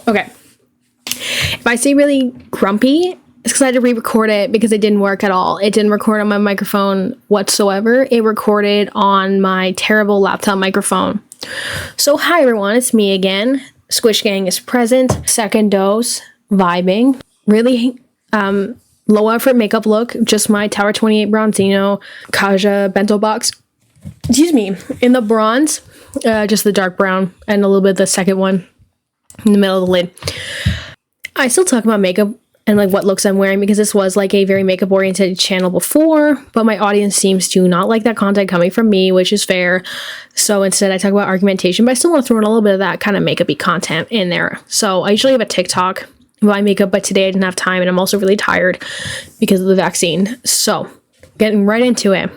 Okay. If I say really grumpy, it's because I had to re-record it because it didn't work at all. It didn't record on my microphone whatsoever. It recorded on my terrible laptop microphone. So hi everyone, it's me again. Squish Gang is present. Second dose, vibing. Really low effort makeup look. Just my Tower 28 Bronzino Kaja Bento box. Excuse me. In the bronze, just the dark brown and a little bit of the second one in the middle of the lid. I still talk about makeup and like what looks I'm wearing because this was like a very makeup oriented channel before, but my audience seems to not like that content coming from me, which is fair. So instead I talk about argumentation, but I still want to throw in a little bit of that kind of makeup-y content in there. So I usually have a TikTok about makeup, but today I didn't have time and I'm also really tired because of the vaccine. So getting right into it.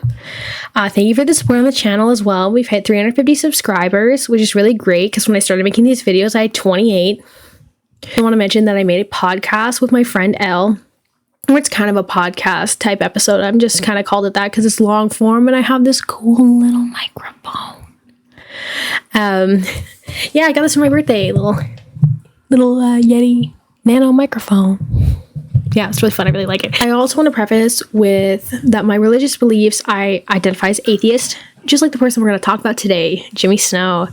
Thank you for the support on the channel as well. We've hit 350 subscribers, which is really great because when I started making these videos, I had 28. I want to mention that I made a podcast with my friend Elle, where it's kind of a podcast type episode. I'm just kind of called it that because it's long form and I have this cool little microphone. Yeah, I got this for my birthday, little Yeti nano microphone. Yeah, it's really fun. I really like it. I also want to preface with that my religious beliefs, I identify as atheist, just like the person we're going to talk about today, Jimmy Snow.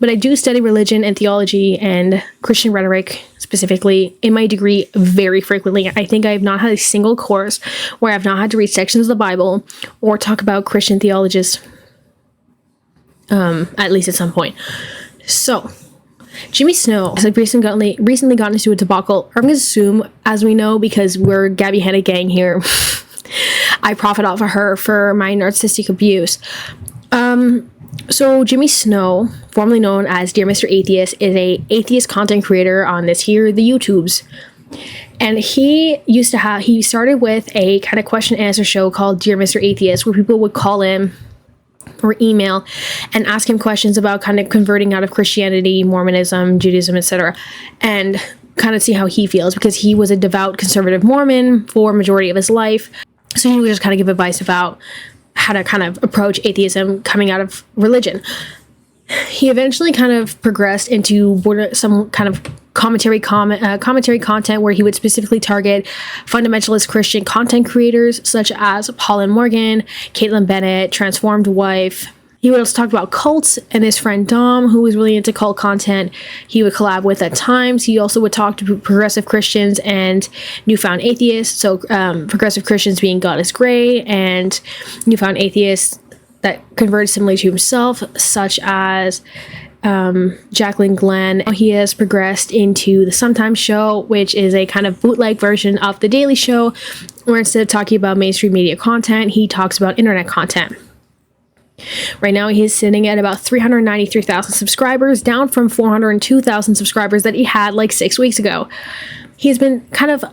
But I do study religion and theology and Christian rhetoric specifically in my degree very frequently. I think I have not had a single course where I've not had to read sections of the Bible or talk about Christian theologians, at least at some point. So Jimmy Snow has recently gotten into a debacle. I'm going to assume, as we know, because we're Gabbie Hanna gang here, I profit off of her for my narcissistic abuse. So Jimmy Snow, formerly known as Dear Mr.Atheist, is a atheist content creator on the YouTubes. And he started with a kind of question and answer show called Dear Mr.Atheist, where people would call in or email and ask him questions about kind of converting out of Christianity, Mormonism, Judaism, etc. and kind of see how he feels because he was a devout conservative Mormon for a majority of his life. So he would just kind of give advice about how to kind of approach atheism coming out of religion. He eventually kind of progressed into some kind of commentary content where he would specifically target fundamentalist Christian content creators such as Paul and Morgan, Caitlin Bennett, Transformed Wife. He would also talk about cults and his friend Dom, who was really into cult content, he would collab with at times. He also would talk to progressive Christians and newfound atheists. So progressive Christians being God is Gray and newfound atheists that converted similarly to himself, such as Jacqueline Glenn. He has progressed into the Sometimes Show, which is a kind of bootleg version of The Daily Show, where instead of talking about mainstream media content, he talks about internet content. Right now, he is sitting at about 393,000 subscribers, down from 402,000 subscribers that he had like 6 weeks ago. He's been kind of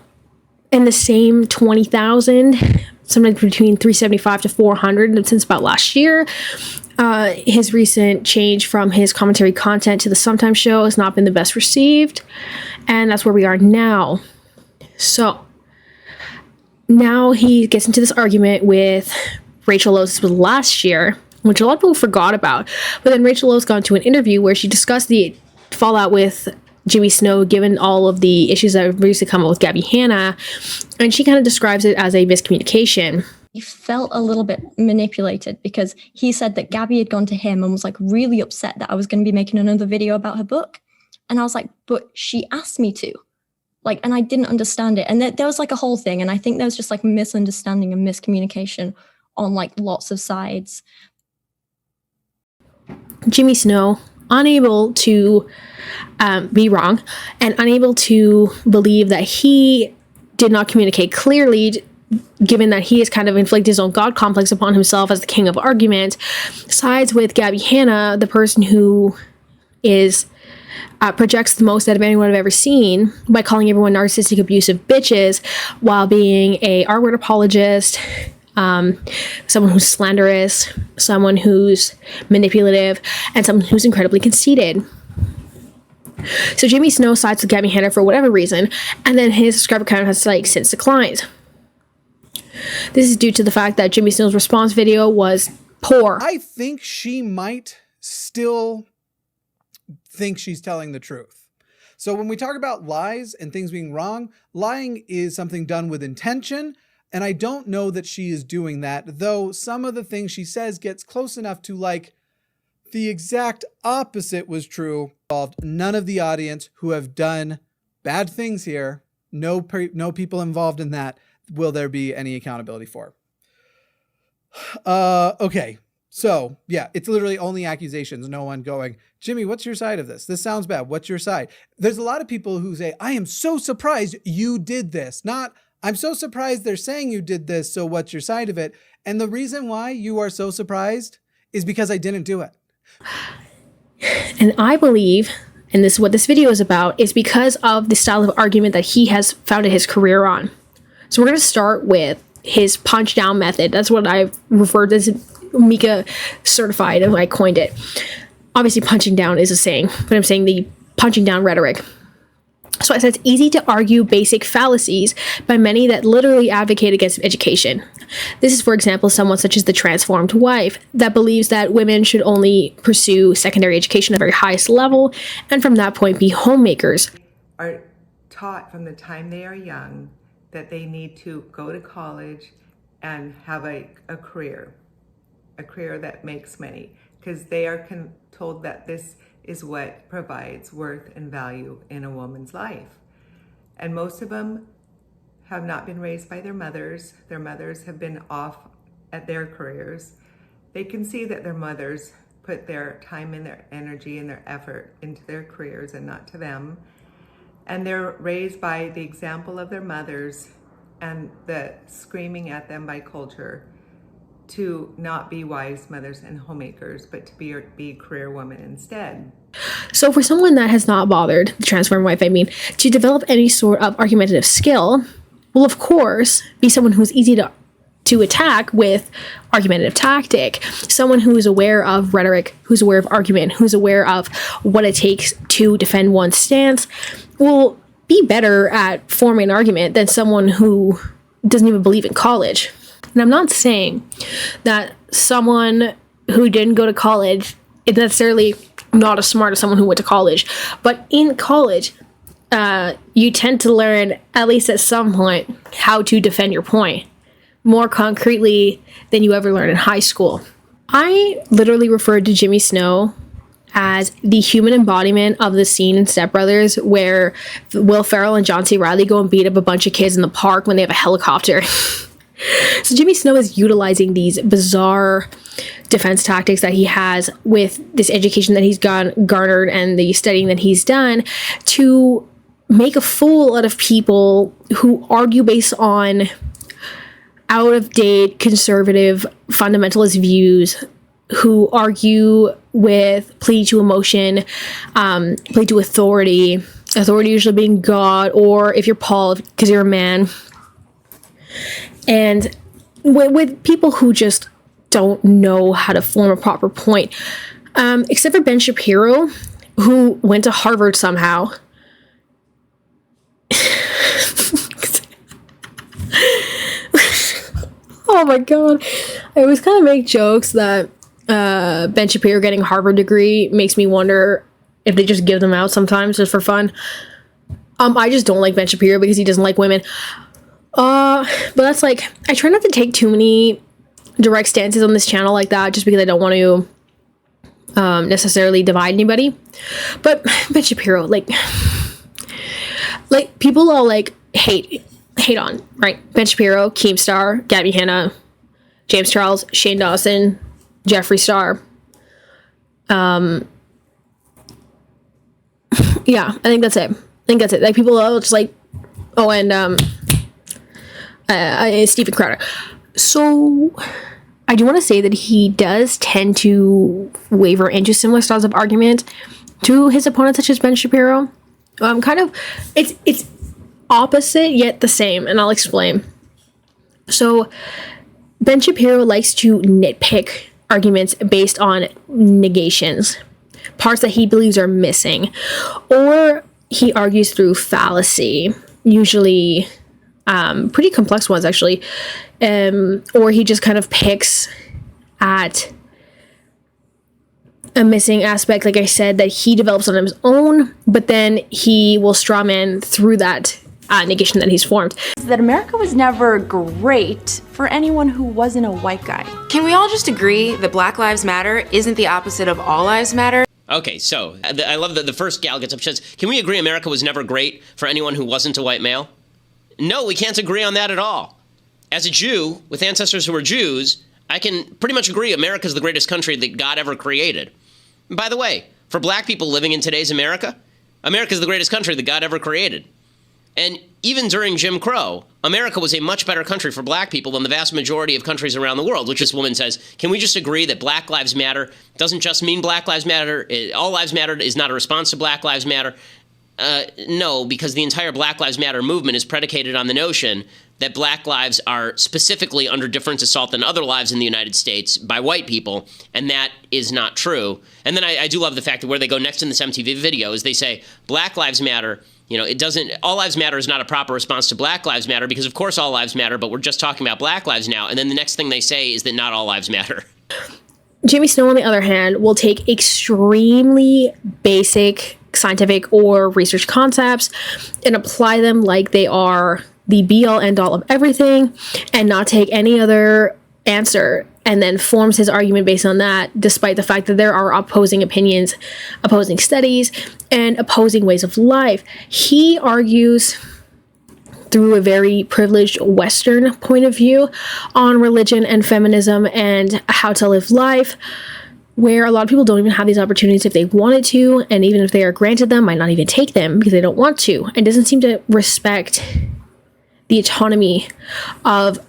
in the same 20,000, sometimes between 375 to 400 since about last year. His recent change from his commentary content to the Sometimes Show has not been the best received, and that's where we are now. So now he gets into this argument with Rachel Oates last year, which a lot of people forgot about. But then Rachel Oates got into an interview where she discussed the fallout with Jimmy Snow, given all of the issues that have recently come up with Gabbie Hanna, and she kind of describes it as a miscommunication. He felt a little bit manipulated because he said that Gabbie had gone to him and was like really upset that I was going to be making another video about her book. And I was like, but she asked me to. Like, and I didn't understand it. And there was like a whole thing. And I think there was just like misunderstanding and miscommunication on like lots of sides. Jimmy Snow, unable to be wrong and unable to believe that he did not communicate clearly, given that he has kind of inflicted his own God complex upon himself as the king of argument, sides with Gabbie Hanna, the person who is projects the most out of anyone I've ever seen by calling everyone narcissistic, abusive bitches while being a R-word apologist, someone who's slanderous, someone who's manipulative, and someone who's incredibly conceited. So Jimmy Snow sides with Gabbie Hanna for whatever reason, and then his subscriber count has like since declined. This is due to the fact that Jimmy Snow's response video was poor. I think she might still think she's telling the truth. So when we talk about lies and things being wrong, lying is something done with intention. And I don't know that she is doing that, though some of the things she says gets close enough to like the exact opposite was true. None of the audience who have done bad things here, no people involved in that, will there be any accountability for. Okay. So yeah, it's literally only accusations. No one going, Jimmy, what's your side of this? This sounds bad. What's your side? There's a lot of people who say, I am so surprised you did this. Not, I'm so surprised they're saying you did this. So what's your side of it? And the reason why you are so surprised is because I didn't do it. And I believe, and this is what this video is about, is because of the style of argument that he has founded his career on. So we're going to start with his punch down method. That's what I referred to as Mika certified, and I coined it. Obviously, punching down is a saying, but I'm saying the punching down rhetoric. So I said it's easy to argue basic fallacies by many that literally advocate against education. This is, for example, someone such as the transformed wife that believes that women should only pursue secondary education at the very highest level, and from that point be homemakers. Are taught from the time they are young that they need to go to college and have a career that makes money, because they are told that this is what provides worth and value in a woman's life. And most of them have not been raised by their mothers. Their mothers have been off at their careers. They can see that their mothers put their time and their energy and their effort into their careers and not to them. And they're raised by the example of their mothers and the screaming at them by culture to not be wives, mothers, and homemakers, but to be career women instead. So for someone that has not bothered, the transformed wife, I mean, to develop any sort of argumentative skill, will of course be someone who's easy to attack with argumentative tactic. Someone who is aware of rhetoric, who's aware of argument, who's aware of what it takes to defend one's stance, will be better at forming an argument than someone who doesn't even believe in college. And I'm not saying that someone who didn't go to college is necessarily not as smart as someone who went to college. But in college, you tend to learn, at least at some point, how to defend your point more concretely than you ever learned in high school. I literally referred to Jimmy Snow as the human embodiment of the scene in Step Brothers where Will Ferrell and John C. Reilly go and beat up a bunch of kids in the park when they have a helicopter. So Jimmy Snow is utilizing these bizarre defense tactics that he has with this education that he's garnered and the studying that he's done to make a fool out of people who argue based on out-of-date conservative fundamentalist views, who argue with plea to emotion, plea to authority usually being God, or if you're Paul, because you're a man. And with people who just don't know how to form a proper point, except for Ben Shapiro, who went to Harvard somehow. Oh my god. I always kind of make jokes that Ben Shapiro getting a Harvard degree makes me wonder if they just give them out sometimes just for fun. I just don't like Ben Shapiro because he doesn't like women. But that's like, I try not to take too many direct stances on this channel like that, just because I don't want to necessarily divide anybody. But Ben Shapiro, like people all like hate on, right? Ben Shapiro, Keemstar, Gabbie Hanna, James Charles, Shane Dawson, Jeffree Star. Yeah, I think that's it. Like people are just like, oh, and Stephen Crowder. So I do want to say that he does tend to waver into similar styles of argument to his opponents, such as Ben Shapiro. Kind of, it's opposite yet the same, and I'll explain. So Ben Shapiro likes to nitpick arguments based on negations, parts that he believes are missing, or he argues through fallacy, usually pretty complex ones actually, or he just kind of picks at a missing aspect, like I said, that he develops on his own, but then he will strawman through that negation that he's formed. That America was never great for anyone who wasn't a white guy. Can we all just agree that Black Lives Matter isn't the opposite of All Lives Matter? Okay, so I love that the first gal gets up and says, can we agree America was never great for anyone who wasn't a white male? No, we can't agree on that at all. As a Jew, with ancestors who are Jews, I can pretty much agree America's the greatest country that God ever created. And by the way, for black people living in today's America, America's the greatest country that God ever created. And even during Jim Crow, America was a much better country for black people than the vast majority of countries around the world, which this woman says, can we just agree that Black Lives Matter doesn't just mean Black Lives Matter, All Lives Matter is not a response to Black Lives Matter? No, because the entire Black Lives Matter movement is predicated on the notion that black lives are specifically under different assault than other lives in the United States by white people, and that is not true. And then I do love the fact that where they go next in this MTV video is they say, Black Lives Matter, All Lives Matter is not a proper response to Black Lives Matter, because of course all lives matter, but we're just talking about black lives now. And then the next thing they say is that not all lives matter. Jimmy Snow, on the other hand, will take extremely basic scientific or research concepts and apply them like they are the be-all end-all of everything, and not take any other answer, and then forms his argument based on that, despite the fact that there are opposing opinions, opposing studies, and opposing ways of life. He argues through a very privileged Western point of view on religion and feminism and how to live life, where a lot of people don't even have these opportunities if they wanted to, and even if they are granted them, might not even take them because they don't want to, and doesn't seem to respect the autonomy of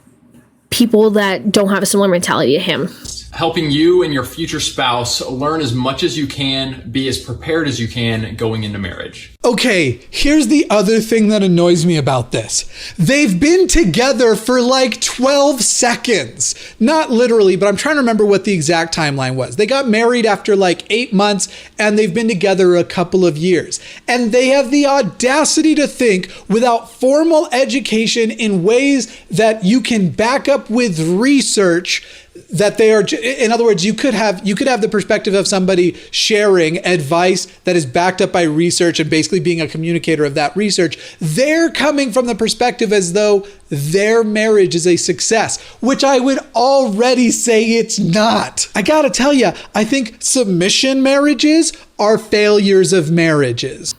people that don't have a similar mentality to him. Helping you and your future spouse learn as much as you can, be as prepared as you can going into marriage. Okay, here's the other thing that annoys me about this. They've been together for like 12 seconds. Not literally, but I'm trying to remember what the exact timeline was. They got married after like 8 months, and they've been together a couple of years. And they have the audacity to think, without formal education in ways that you can back up with research, that they are, in other words, you could have the perspective of somebody sharing advice that is backed up by research and basically being a communicator of that research. They're coming from the perspective as though their marriage is a success, which I would already say it's not. I gotta tell you, I think submission marriages are failures of marriages.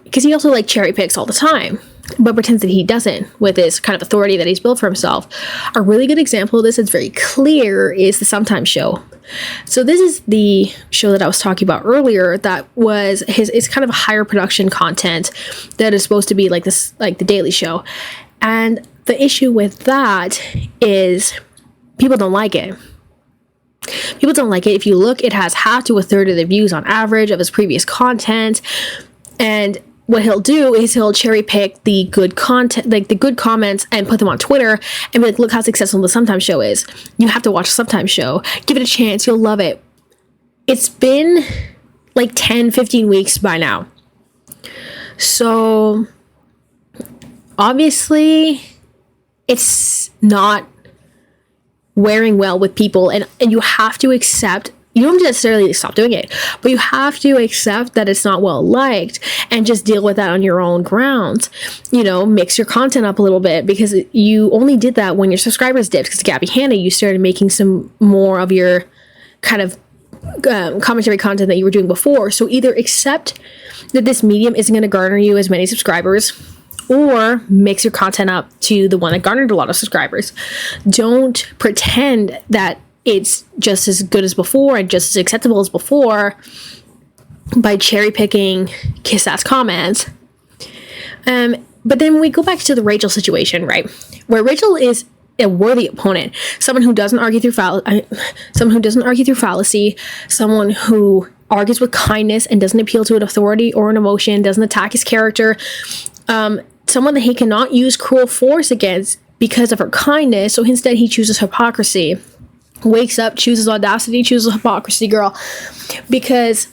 Because he also cherry picks all the time, but pretends that he doesn't with his kind of authority that he's built for himself. A really good example of this that's very clear is the Sometimes Show. So this is the show that I was talking about earlier that was it's kind of a higher production content that is supposed to be like this, like the Daily Show. And the issue with that is people don't like it. People don't like it. If you look, it has half to a third of the views on average of his previous content. And what he'll do is he'll cherry pick the good content, like the good comments, and put them on Twitter and be like, look how successful the Sometimes Show is. You have to watch the Sometimes Show. Give it a chance. You'll love it. It's been like 10, 15 weeks by now. So obviously it's not wearing well with people, and you have to accept. You don't necessarily stop doing it, but you have to accept that it's not well liked and just deal with that on your own grounds. Mix your content up a little bit, because you only did that when your subscribers dipped. Because Gabbie Hanna, you started making some more of your kind of commentary content that you were doing before. So either accept that this medium isn't going to garner you as many subscribers, or mix your content up to the one that garnered a lot of subscribers. Don't pretend that it's just as good as before and just as acceptable as before by cherry picking kiss-ass comments. But then we go back to the Rachel situation, right? Where Rachel is a worthy opponent, someone who doesn't argue through fallacy, someone who argues with kindness and doesn't appeal to an authority or an emotion, doesn't attack his character, someone that he cannot use cruel force against because of her kindness. So instead he chooses hypocrisy. Wakes up, chooses audacity, chooses hypocrisy, girl. Because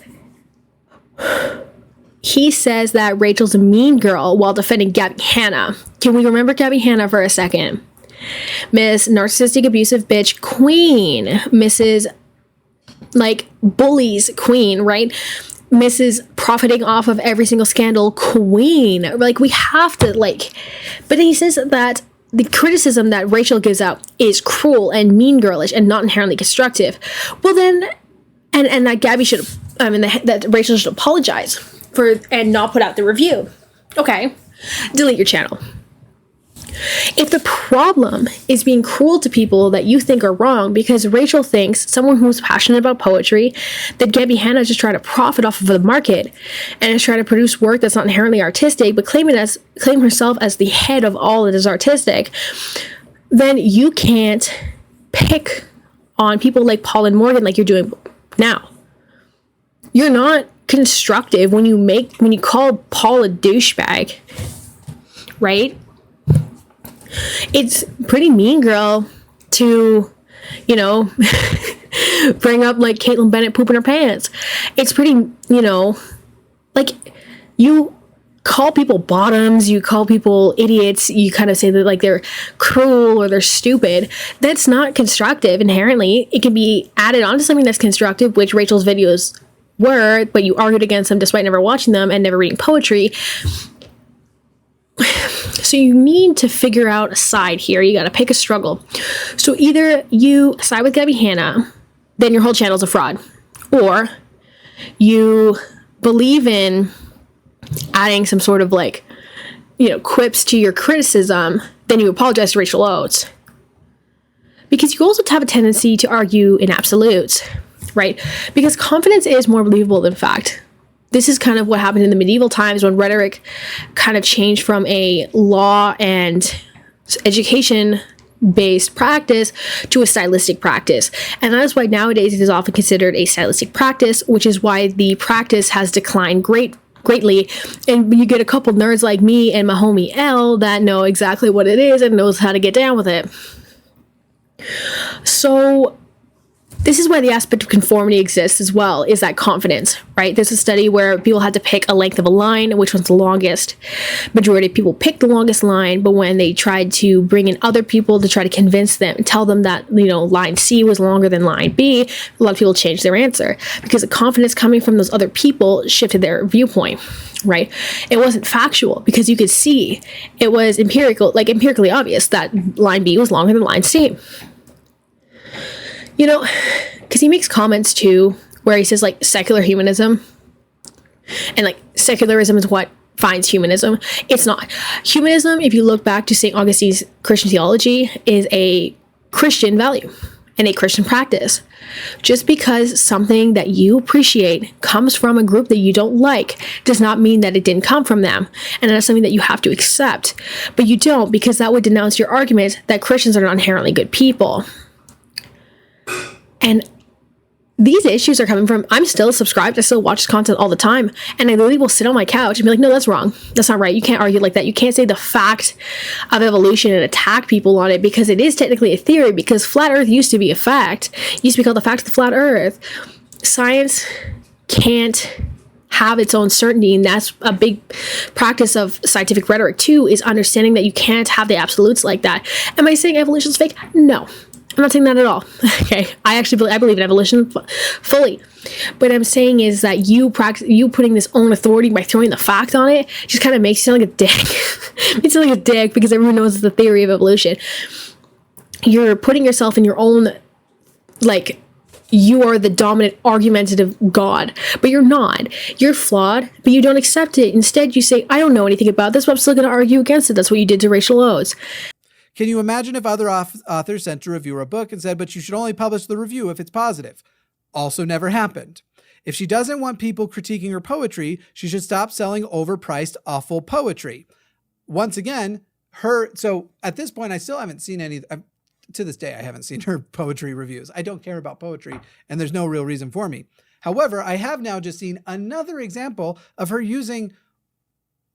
he says that Rachel's a mean girl while defending Gabbie Hanna. Can we remember Gabbie Hanna for a second? Miss Narcissistic Abusive Bitch Queen. Mrs. like bullies queen, right? Mrs. profiting off of every single scandal queen. Like, we have to, like, but he says that the criticism that Rachel gives out is cruel and mean girlish and not inherently constructive. Well then, and that Gabbie should, that Rachel should apologize for and not put out the review. Okay, delete your channel. If the problem is being cruel to people that you think are wrong because Rachel thinks, someone who's passionate about poetry, that Gabbie Hanna is just trying to profit off of the market and is trying to produce work that's not inherently artistic, but claim herself as the head of all that is artistic, then you can't pick on people like Paul and Morgan like you're doing now. You're not constructive when you call Paul a douchebag, right? It's pretty mean girl to, you know, bring up like Caitlin Bennett pooping her pants. It's pretty, you know, like, you call people bottoms, you call people idiots, you kind of say that like they're cruel or they're stupid. That's not constructive inherently. It can be added onto something that's constructive, which Rachel's videos were, but you argued against them despite never watching them and never reading poetry. So you need to figure out a side here. You got to pick a struggle. So either you side with Gabbie Hanna, then your whole channel's a fraud, or you believe in adding some sort of like, you know, quips to your criticism, then you apologize to Rachel Oates. Because you also have a tendency to argue in absolutes, right? Because confidence is more believable than fact. This is kind of what happened in the medieval times when rhetoric kind of changed from a law and education-based practice to a stylistic practice. And that is why nowadays it is often considered a stylistic practice, which is why the practice has declined greatly. And you get a couple nerds like me and my homie L that know exactly what it is and knows how to get down with it. So this is why the aspect of conformity exists as well, is that confidence, right? There's a study where people had to pick a length of a line, which one's the longest. Majority of people picked the longest line, but when they tried to bring in other people to try to convince them, tell them that, you know, line C was longer than line B, a lot of people changed their answer because the confidence coming from those other people shifted their viewpoint, right? It wasn't factual because you could see it was empirically obvious that line B was longer than line C. You know, because he makes comments too where he says like secular humanism and like secularism is what finds humanism. It's not. Humanism, if you look back to St. Augustine's Christian theology, is a Christian value and a Christian practice. Just because something that you appreciate comes from a group that you don't like does not mean that it didn't come from them. And that's something that you have to accept. But you don't, because that would denounce your argument that Christians are not inherently good people. And these issues are coming from, I'm still subscribed, I still watch content all the time, and I literally will sit on my couch and be like, no, that's wrong. That's not right. You can't argue like that. You can't say the fact of evolution and attack people on it because it is technically a theory, because flat earth used to be a fact. It used to be called the fact of the flat earth. Science can't have its own certainty, and that's a big practice of scientific rhetoric too, is understanding that you can't have the absolutes like that. Am I saying evolution is fake? No. I'm not saying that at all. Okay, I believe in evolution fully. What I'm saying is that you putting this own authority by throwing the fact on it just kind of makes you sound like a dick. You sound like a dick because everyone knows the theory of evolution. You're putting yourself in your own, like, you are the dominant argumentative God, but you're not. You're flawed, but you don't accept it. Instead, you say, I don't know anything about this, but I'm still going to argue against it. That's what you did to Rachel Oates. Can you imagine if other authors sent a reviewer a book and said, but you should only publish the review if it's positive? Also never happened. If she doesn't want people critiquing her poetry, she should stop selling overpriced, awful poetry. Once again, so at this point, I still haven't seen any, to this day, I haven't seen her poetry reviews. I don't care about poetry, and there's no real reason for me. However, I have now just seen another example of her using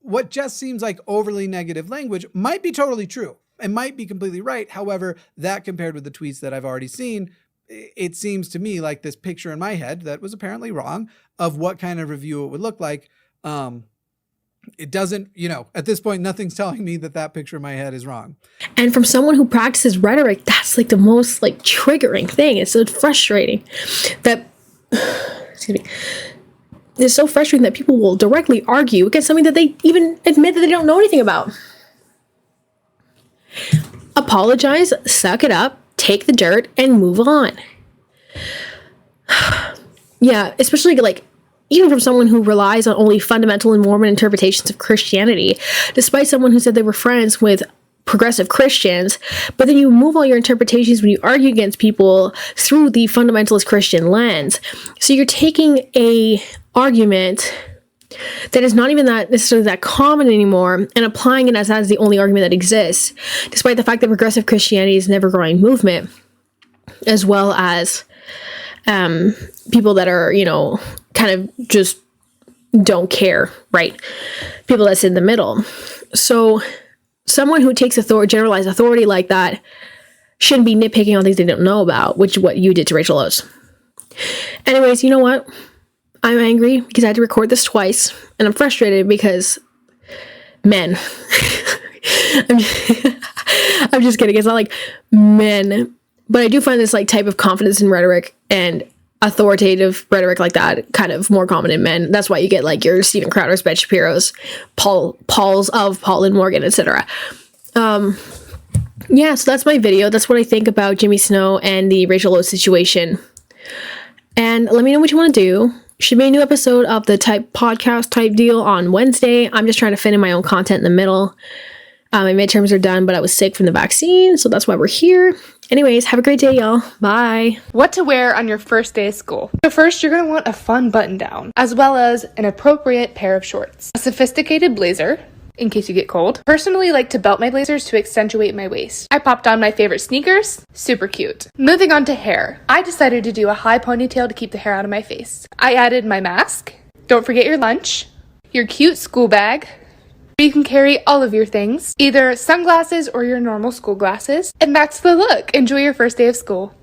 what just seems like overly negative language. Might be totally true. It might be completely right. However, that compared with the tweets that I've already seen, it seems to me like this picture in my head that was apparently wrong of what kind of review it would look like. It doesn't, at this point, nothing's telling me that picture in my head is wrong. And from someone who practices rhetoric, that's like the most like triggering thing. It's so frustrating that excuse me, it's so frustrating that people will directly argue against something that they even admit that they don't know anything about. Apologize, suck it up, take the dirt, and move on. Yeah, especially like even from someone who relies on only fundamental and Mormon interpretations of Christianity, despite someone who said they were friends with progressive Christians, but then you move all your interpretations when you argue against people through the fundamentalist Christian lens. So you're taking a argument that is not even that necessarily that common anymore and applying it as the only argument that exists, despite the fact that progressive Christianity is an ever-growing movement, as well as people that are, you know, kind of just don't care, right? People that sit in the middle. So someone who takes generalized authority like that shouldn't be nitpicking on things they don't know about, which is what you did to Rachel Oates. Anyways, you know what? I'm angry because I had to record this twice, and I'm frustrated because men. I'm just kidding. It's not like men, but I do find this like type of confidence in rhetoric and authoritative rhetoric like that kind of more common in men. That's why you get like your Stephen Crowder's, Ben Shapiro's, Paul's of Paul and Morgan, etc. Yeah, so that's my video. That's what I think about Jimmy Snow and the Rachel Oates situation. And let me know what you want to do. Should be a new episode of the podcast type deal on Wednesday. I'm just trying to fit in my own content in the middle. My midterms are done, but I was sick from the vaccine, so that's why we're here. Anyways, have a great day, y'all. Bye. What to wear on your first day of school. So first, you're going to want a fun button down, as well as an appropriate pair of shorts. A sophisticated blazer, in case you get cold. Personally like to belt my blazers to accentuate my waist. I popped on my favorite sneakers, super cute. Moving on to hair. I decided to do a high ponytail to keep the hair out of my face. I added my mask. Don't forget your lunch, your cute school bag. You can carry all of your things, either sunglasses or your normal school glasses. And that's the look. Enjoy your first day of school.